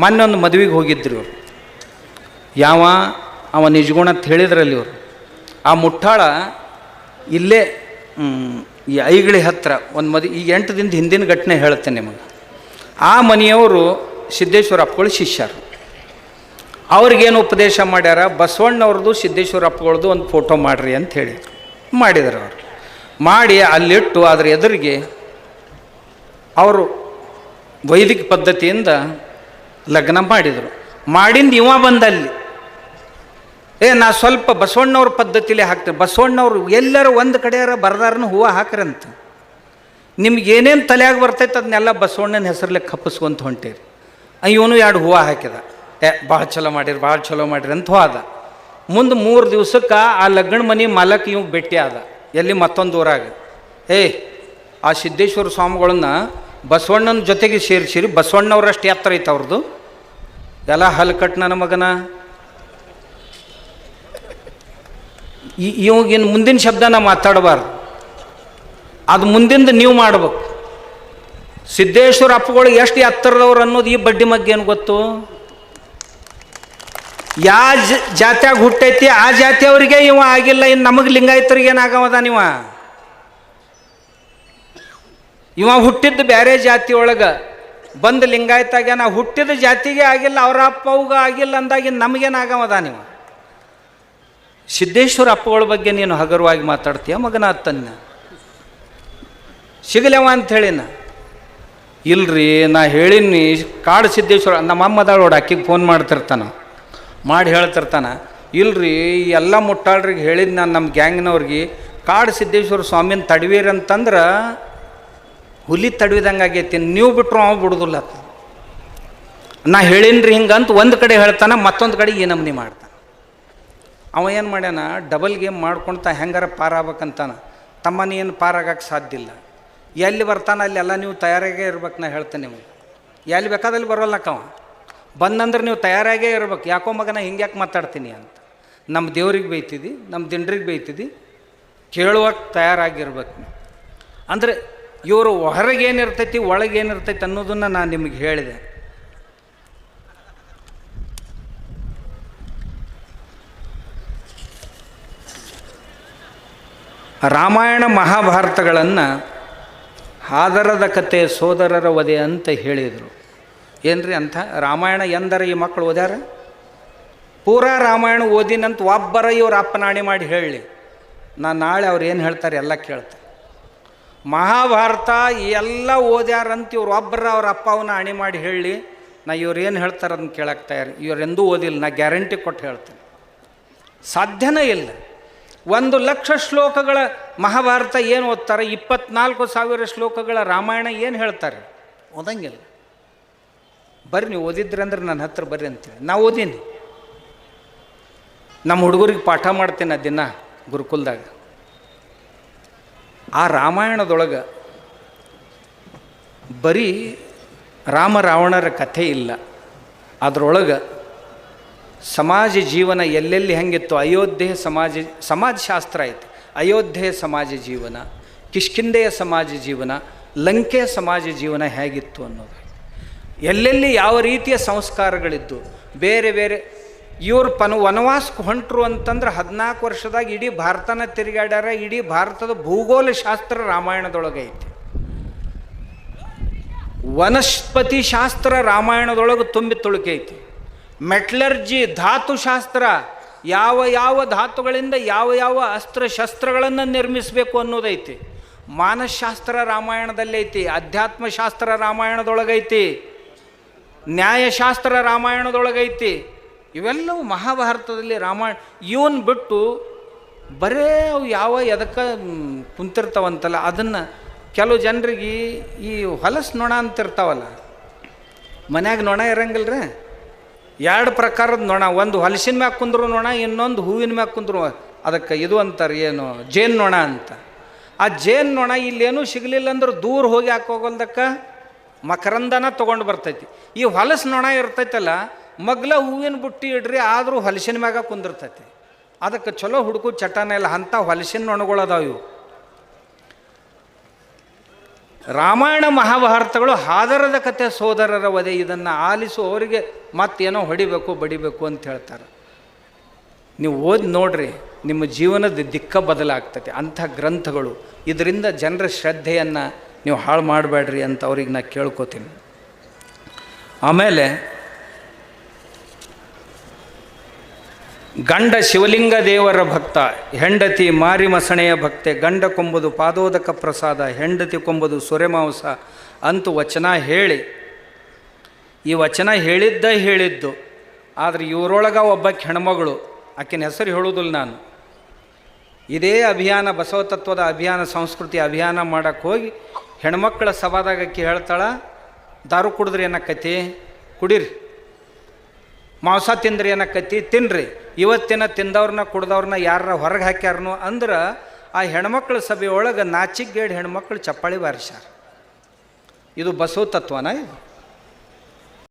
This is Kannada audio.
ಮೊನ್ನೆ ಒಂದು ಮದುವೆಗೆ ಹೋಗಿದ್ರಿ ಇವರು. ಅವ ನಿಜಗುಣ ಅಂತ ಹೇಳಿದ್ರಲ್ಲಿ ಇವರು. ಆ ಮುಟ್ಟಾಳ ಇಲ್ಲೇ ಈ ಐಗಳಿ ಹತ್ತಿರ ಒಂದು ಮದುವೆ, ಈಗ 8 ದಿನದ ಹಿಂದಿನ ಘಟನೆ ಹೇಳ್ತೇನೆ ನಿಮಗೆ. ಆ ಮನೆಯವರು ಸಿದ್ದೇಶ್ವರ ಅಪ್ಪಗಳು ಶಿಷ್ಯರು. ಅವ್ರಿಗೇನು ಉಪದೇಶ ಮಾಡ್ಯಾರ, ಬಸವಣ್ಣವ್ರದ್ದು ಸಿದ್ದೇಶ್ವರ ಅಪ್ಪಗಳದ್ದು ಒಂದು ಫೋಟೋ ಮಾಡಿರಿ ಅಂತ ಹೇಳಿದರು. ಮಾಡಿದರು. ಅವರು ಮಾಡಿ ಅಲ್ಲಿಟ್ಟು ಅದ್ರ ಎದುರಿಗೆ ಅವರು ವೈದಿಕ ಪದ್ಧತಿಯಿಂದ ಲಗ್ನ ಮಾಡಿದರು. ಮಾಡಿಂದ ಇವ ಬಂದಲ್ಲಿ ನಾ ಸ್ವಲ್ಪ ಬಸವಣ್ಣವ್ರ ಪದ್ಧತಿಲೇ ಹಾಕ್ತೇನೆ. ಬಸವಣ್ಣವ್ರು ಎಲ್ಲರೂ ಒಂದು ಕಡೆಯಾರ ಬರ್ದಾರನು ಹೂವು ಹಾಕ್ರಂತ. ನಿಮ್ಗೆ ಏನೇನು ತಲೆಯಾಗ ಬರ್ತೈತೆ ಅದನ್ನೆಲ್ಲ ಬಸವಣ್ಣನ ಹೆಸರಲ್ಲೇ ಕಪ್ಪಿಸ್ಕೊಂತ ಹೊಂಟೀರಿ. ಇವನು 2 ಹೂವು ಹಾಕಿದ. ಭಾಳ ಚಲೋ ಮಾಡಿರಿ ಅಂತ ಹೋದ. ಮುಂದೆ 3 ದಿವ್ಸಕ್ಕೆ ಆ ಲಗ್ನ ಮನೆ ಮಾಲಕ್ ಇವ್ ಭೇಟಿ ಆದ. ಎಲ್ಲಿ ಮತ್ತೊಂದು ಊರಾಗ. ಆ ಸಿದ್ದೇಶ್ವರ ಸ್ವಾಮಿಗಳನ್ನ ಬಸವಣ್ಣನ ಜೊತೆಗೆ ಸೇರಿಸಿರಿ. ಬಸವಣ್ಣವ್ರಷ್ಟು ಎತ್ತರ ಐತೆ ಅವ್ರದ್ದು. ಎಲ್ಲ ಹಲ್ಕಟ್ಟು ನನ್ನ ಮಗನ. ಇವಾಗಿನ ಮುಂದಿನ ಶಬ್ದನ ಮಾತಾಡಬಾರ್ದು, ಅದು ಮುಂದಿಂದ ನೀವು ಮಾಡ್ಬೇಕು. ಸಿದ್ದೇಶ್ವರ ಅಪ್ಪಗಳು ಎಷ್ಟು ಎತ್ತರದವ್ರು ಅನ್ನೋದು ಈ ಬಡ್ಡಿ ಮಗ್ಗೆ ಏನು ಗೊತ್ತು? ಯಾವ ಜಾತ್ಯಾಗ ಹುಟ್ಟೈತಿ ಆ ಜಾತಿಯವ್ರಿಗೆ ಇವ ಆಗಿಲ್ಲ. ಇನ್ನು ನಮಗೆ ಲಿಂಗಾಯತರಿಗೆ ಏನಾಗವದ? ಇವ ಹುಟ್ಟಿದ್ದು ಬೇರೆ ಜಾತಿ ಒಳಗೆ ಬಂದು ಲಿಂಗಾಯತಾಗ ನಾ ಹುಟ್ಟಿದ ಜಾತಿಗೆ ಆಗಿಲ್ಲ, ಅವ್ರ ಅಪ್ಪ ಅವ್ಗ ಆಗಿಲ್ಲ ಅಂದಾಗಿ ನಮಗೇನಾಗವದ? ನೀವು ಸಿದ್ದೇಶ್ವರ ಅಪ್ಪಗಳ ಬಗ್ಗೆ ನೀನು ಹಗರವಾಗಿ ಮಾತಾಡ್ತೀಯ ಮಗನ ಅತ್ತನ್ನ ಸಿಗಲವ ಅಂಥೇಳಿನ. ಇಲ್ರಿ ನಾ ಹೇಳಿನಿ ಕಾಡು ಸಿದ್ದೇಶ್ವರ. ನಮ್ಮ ಅಮ್ಮದಾಳು ನೋಡಿ, ಅಕ್ಕಿಗೆ ಫೋನ್ ಮಾಡಿ ಹೇಳ್ತಿರ್ತಾನ. ಇಲ್ರಿ ಎಲ್ಲ ಮುಟ್ಟಾಳ್ರಿಗೆ ಹೇಳಿದ್ ನಾನು ನಮ್ಮ ಗ್ಯಾಂಗ್ನವ್ರಿಗೆ, ಕಾಡು ಸಿದ್ದೇಶ್ವರ ಸ್ವಾಮಿನ ತಡವೀರಿ ಅಂತಂದ್ರೆ ಹುಲಿ ತಡವಿದಂಗೆ ಆಗೈತಿ, ನೀವು ಬಿಟ್ರು ಅವ ಬಿಡುದಿಲ್ಲ. ನಾ ಹೇಳಿನ್ರಿ ಹಿಂಗಂತ ಒಂದು ಕಡೆ ಹೇಳ್ತಾನೆ, ಮತ್ತೊಂದು ಕಡೆ ಈ ನಮ್ನಿ ಮಾಡ್ತಾನೆ. ಅವ ಏನು ಮಾಡ್ಯಾನ, ಡಬಲ್ ಗೇಮ್ ಮಾಡ್ಕೊಳ್ತಾ ಹೆಂಗಾರ ಪಾರಾಗಬೇಕಂತಾನ. ತಮ್ಮನಿ ಏನು ಪಾರಾಗಕ್ಕೆ ಸಾಧ್ಯ ಇಲ್ಲ. ಎಲ್ಲಿ ಬರ್ತಾನೆ ಅಲ್ಲೆಲ್ಲ ನೀವು ತಯಾರಾಗೇ ಇರ್ಬೇಕು. ನಾ ಹೇಳ್ತೇನೆ ನಿಮಗೆ, ಎಲ್ಲಿ ಬೇಕಾದಲ್ಲಿ ಬರೋಲ್ಲಕ್ಕವ. ಬಂದಂದ್ರೆ ನೀವು ತಯಾರಾಗೇ ಇರ್ಬೇಕು. ಯಾಕೋ ಮಗನ ಹಿಂಗ್ಯಾಕೆ ಮಾತಾಡ್ತೀನಿ ಅಂತ. ನಮ್ಮ ದೇವ್ರಿಗೆ ಬೈತಿದ್ದಿ, ನಮ್ಮ ದಿಂಡ್ರಿಗೆ ಬೈತಿದ್ದಿ, ಕೇಳುವಾಗ ತಯಾರಾಗಿರ್ಬೇಕು. ಅಂದರೆ ಇವರು ಹೊರಗೇನಿರ್ತೈತಿ ಒಳಗೇನಿರ್ತೈತಿ ಅನ್ನೋದನ್ನು ನಾನು ನಿಮಗೆ ಹೇಳಿದೆ. ರಾಮಾಯಣ ಮಹಾಭಾರತಗಳನ್ನು ಹಾದರದ ಕತೆ ಸೋದರರ ವಧೆ ಅಂತ ಹೇಳಿದರು. ಏನ್ರಿ ಅಂಥ ರಾಮಾಯಣ ಎಂದರೆ ಈ ಮಕ್ಕಳು ಓದ್ಯಾರ? ಪೂರಾ ರಾಮಾಯಣ ಓದಿನಂತ ಒಬ್ಬರ ಇವ್ರ ಅಪ್ಪನಾಣಿ ಮಾಡಿ ಹೇಳಲಿ, ನಾನು ನಾಳೆ ಅವ್ರು ಏನು ಹೇಳ್ತಾರೆ ಎಲ್ಲ ಕೇಳ್ತಾರೆ. ಮಹಾಭಾರತ ಎಲ್ಲ ಓದ್ಯಾರಂತ ಇವ್ರು ಒಬ್ಬರ ಅವ್ರ ಅಪ್ಪ ಅವನ್ನ ಅಣಿ ಮಾಡಿ ಹೇಳಲಿ, ನಾ ಇವ್ರು ಏನು ಹೇಳ್ತಾರೆ ಅದನ್ನು ಕೇಳಕ್ಕೆ ತಯಾರಿ. ಇವರೆಂದೂ ಓದಿಲ್ಲ, ನಾ ಗ್ಯಾರಂಟಿ ಕೊಟ್ಟು ಹೇಳ್ತೇನೆ. ಸಾಧ್ಯನೇ ಇಲ್ಲ. 1,00,000 ಶ್ಲೋಕಗಳ ಮಹಾಭಾರತ ಏನು ಓದ್ತಾರೆ? 24,000 ಶ್ಲೋಕಗಳ ರಾಮಾಯಣ ಏನು ಹೇಳ್ತಾರೆ? ಓದಂಗಿಲ್ಲ. ಬರ್ರಿ ನೀವು ಓದಿದ್ರಿ ಅಂದ್ರೆ ನನ್ನ ಹತ್ರ ಬರ್ರಿ ಅಂತೇಳಿ ನಾ ಓದೀನಿ. ನಮ್ಮ ಹುಡುಗರಿಗೆ ಪಾಠ ಮಾಡ್ತೇನೆ ದಿನ ಗುರುಕುಲದಾಗ. ಆ ರಾಮಾಯಣದೊಳಗೆ ಬರೀ ರಾಮ ರಾವಣರ ಕಥೆ ಇಲ್ಲ, ಅದರೊಳಗೆ ಸಮಾಜ ಜೀವನ ಎಲ್ಲೆಲ್ಲಿ ಹೆಂಗಿತ್ತು. ಅಯೋಧ್ಯೆ ಸಮಾಜಶಾಸ್ತ್ರ ಐತೆ. ಅಯೋಧ್ಯೆಯ ಸಮಾಜ ಜೀವನ, ಕಿಷ್ಕಿಂಧೆಯ ಸಮಾಜ ಜೀವನ, ಲಂಕೆಯ ಸಮಾಜ ಜೀವನ ಹೇಗಿತ್ತು ಅನ್ನೋದು, ಎಲ್ಲೆಲ್ಲಿ ಯಾವ ರೀತಿಯ ಸಂಸ್ಕಾರಗಳಿದ್ದು. ಬೇರೆ ಬೇರೆ ಇವರು ವನವಾಸಕ್ಕೆ ಹೊಂಟರು ಅಂತಂದ್ರೆ 14 ವರ್ಷದಾಗ ಇಡೀ ಭಾರತನ ತಿರುಗಾಡ್ಯಾರ. ಇಡೀ ಭಾರತದ ಭೂಗೋಳ ಶಾಸ್ತ್ರ ರಾಮಾಯಣದೊಳಗೆ ಐತಿ. ವನಸ್ಪತಿ ಶಾಸ್ತ್ರ ರಾಮಾಯಣದೊಳಗೆ ತುಂಬಿ ತುಳುಕೈತಿ. ಮೆಟ್ಲರ್ಜಿ ಧಾತುಶಾಸ್ತ್ರ, ಯಾವ ಧಾತುಗಳಿಂದ ಯಾವ ಅಸ್ತ್ರಶಸ್ತ್ರಗಳನ್ನು ನಿರ್ಮಿಸಬೇಕು ಅನ್ನೋದೈತಿ. ಮಾನಸಶಾಸ್ತ್ರ ರಾಮಾಯಣದಲ್ಲೈತಿ. ಅಧ್ಯಾತ್ಮಶಾಸ್ತ್ರ ರಾಮಾಯಣದೊಳಗೈತಿ. ನ್ಯಾಯಶಾಸ್ತ್ರ ರಾಮಾಯಣದೊಳಗೈತಿ. ಇವೆಲ್ಲವೂ ಮಹಾಭಾರತದಲ್ಲಿ ರಾಮಾಯಣ. ಇವನ್ ಬಿಟ್ಟು ಬರೇ ಅವು ಎದಕ್ಕೆ ಕುಂತಿರ್ತಾವಂತಲ್ಲ, ಅದನ್ನು ಕೆಲವು ಜನರಿಗೆ ಈ ಹೊಲಸು ನೊಣ ಅಂತಿರ್ತಾವಲ್ಲ, ಮನ್ಯಾಗ ನೊಣ ಇರಂಗಿಲ್ರಿ. 2 ಪ್ರಕಾರದ ನೊಣ, ಒಂದು ಹೊಲಸಿನ ಮ್ಯಾಗ ಕುಂದ್ರು ನೊಣ, ಇನ್ನೊಂದು ಹೂವಿನ ಮ್ಯಾಗ ಕುಂದ್ರು ಅದಕ್ಕೆ ಇದು ಅಂತಾರೆ ಏನು ಜೇನು ನೊಣ ಅಂತ. ಆ ಜೇನು ನೊಣ ಇಲ್ಲೇನೂ ಸಿಗಲಿಲ್ಲ ಅಂದ್ರೆ ದೂರ ಹೋಗಿ ಹಾಕೋಗಲ್ದಕ್ಕೆ ಮಕರಂದನ ತೊಗೊಂಡು ಬರ್ತೈತಿ. ಈ ಹೊಲಸು ನೊಣ ಇರ್ತೈತಲ್ಲ, ಮಗ್ಲ ಹೂವಿನ ಬುಟ್ಟಿ ಇಡ್ರಿ ಆದರೂ ಹೊಲಸಿನ ಮ್ಯಾಗ ಕುಂದಿರ್ತೈತಿ. ಅದಕ್ಕೆ ಚಲೋ ಹುಡುಕು ಚಟನ ಇಲ್ಲ. ಅಂಥ ಹೊಲಸಿನ ನೊಣಗಳು ಅದಾವ ಇವು. ರಾಮಾಯಣ ಮಹಾಭಾರತಗಳು ಹಾದರದ ಕಥೆ ಸೋದರರ ವಧೆ, ಇದನ್ನು ಆಲಿಸುವವರಿಗೆ ಮತ್ತೇನೋ ಹೊಡಿಬೇಕು ಬಡಿಬೇಕು ಅಂತ ಹೇಳ್ತಾರೆ. ನೀವು ಓದಿ ನೋಡ್ರಿ, ನಿಮ್ಮ ಜೀವನದ ದಿಕ್ಕ ಬದಲಾಗ್ತದೆ ಅಂಥ ಗ್ರಂಥಗಳು. ಇದರಿಂದ ಜನರ ಶ್ರದ್ಧೆಯನ್ನು ನೀವು ಹಾಳು ಮಾಡಬೇಡ್ರಿ ಅಂತ ಅವ್ರಿಗೆ ನಾನು ಕೇಳ್ಕೊತೀನಿ. ಆಮೇಲೆ ಗಂಡ ಶಿವಲಿಂಗ ದೇವರ ಭಕ್ತ, ಹೆಂಡತಿ ಮಾರಿ ಮಸಣೆಯ ಭಕ್ತೆ, ಗಂಡ ಕೊಂಬುದು ಪಾದೋದಕ ಪ್ರಸಾದ, ಹೆಂಡತಿ ಕೊಂಬುದು ಸೊರೆಮಾಂಸ ಅಂತೂ ವಚನ ಹೇಳಿ, ಈ ವಚನ ಹೇಳಿದ್ದು. ಆದರೆ ಇವರೊಳಗೆ ಒಬ್ಬಕ್ಕೆ ಹೆಣ್ಮಗಳು, ಆಕಿನ ಹೆಸರು ಹೇಳೋದಿಲ್ಲ ನಾನು. ಇದೇ ಅಭಿಯಾನ, ಬಸವ ತತ್ವದ ಅಭಿಯಾನ, ಸಂಸ್ಕೃತಿ ಅಭಿಯಾನ ಮಾಡೋಕ್ಕೆ ಹೋಗಿ ಹೆಣ್ಮಕ್ಳ ಸಭಾದಾಗ ಆಕಿ ಹೇಳ್ತಾಳ, ದಾರು ಕುಡಿದ್ರಿ ಏನಕ್ಕತಿ, ಕುಡೀರಿ. ಮಾಂಸ ತಿಂದ್ರಿ ಏನಕ್ಕತಿ, ತಿನ್ನಿರಿ. ಇವತ್ತಿನ ತಿಂದವ್ರನ್ನ ಕುಡ್ದವ್ರನ್ನ ಯಾರ ಹೊರಗೆ ಹಾಕ್ಯಾರನು ಅಂದ್ರೆ ಆ ಹೆಣ್ಮಕ್ಳ ಸಭೆಯೊಳಗೆ ನಾಚಿಗೇಡ್ ಹೆಣ್ಮಕ್ಳು ಚಪ್ಪಾಳಿ ಬಾರಿಸ್ಯಾರ. ಇದು ಬಸವ ತತ್ವನ ಇದು?